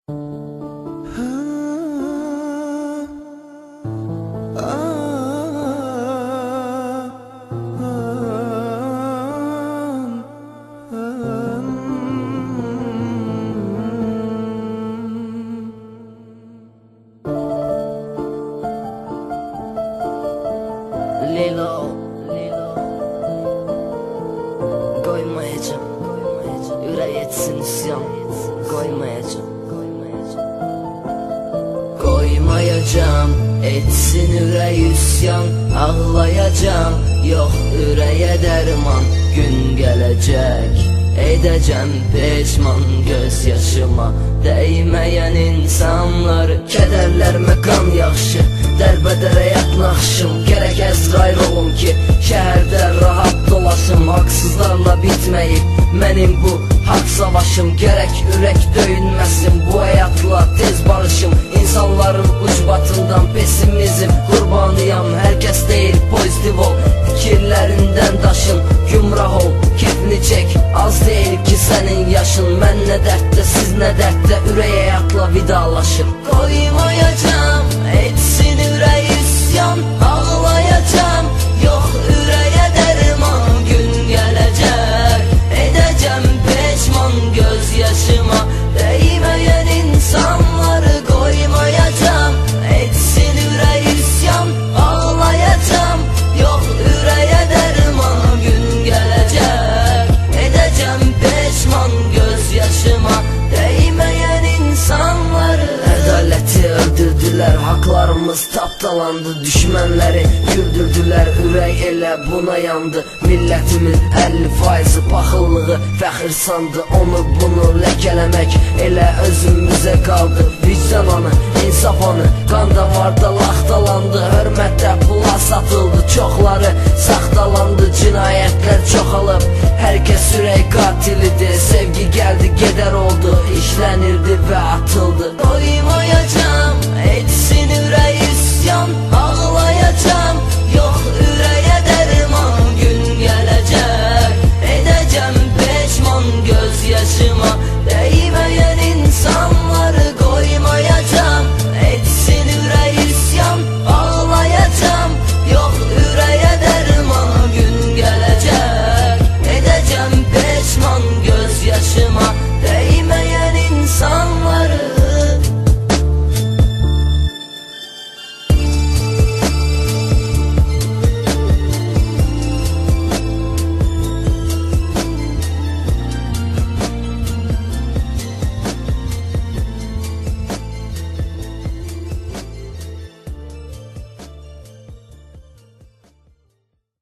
Lilo koymayacağım, yüreğe etsin isyan. Koymayacağım, etsin yüreği isyan. Ağlayacağım, yok yüreğe derman. Gün gelecek, edeceğim peşman. Gözyaşıma değmeyen insanları, kederlerime kan yaxşı, derbədərə yatnaxşım. Gerek Əzrail olum ki şehirde rahat dolaşım. Haksızlarla bitmeyip benim bu hak savaşım. Gerek ürək döyünməsin, bu hayatla tez barışım. İnsanların ucbatından pesimizm qurbanıyam. Herkes değil pozitif ol, fikirlerinden daşın. Gümrah ol, kefini çek, az değil ki senin yaşın. Ben ne dertte, siz ne dertte, ürək hayatla vidalaşır. Koymayacağım, etsin ürək isyan. Ağlayacağım, yok yüreğe derman. Gün gelecek, edeceğim peşman. Gözyaşıma değmeyen insanları koymayacağım. Etsin yüreği isyan. Ağlayacağım, yok yüreğe derman. Gün gelecek, edeceğim peşman. Gözyaşıma değmeyen insanları. Adaleti öldürdüler, haklarımız taptalandı. Düşmenleri güldürdüler, ürək elə buna yandı. Milletimin 50% paxıllığı fəxir sandı. Onu bunu ləkələmək elə özümüzə qaldı. Vicdan anı, insaf anı, qan damarda laxtalandı. Hörmətə pula satıldı, çoxları saxtalandı. Cinayətlər çoxalıb, herkes ürək qatilidir. Sevgi geldi, gedər oldu, işlənirdi və atıldı. Doymayacaq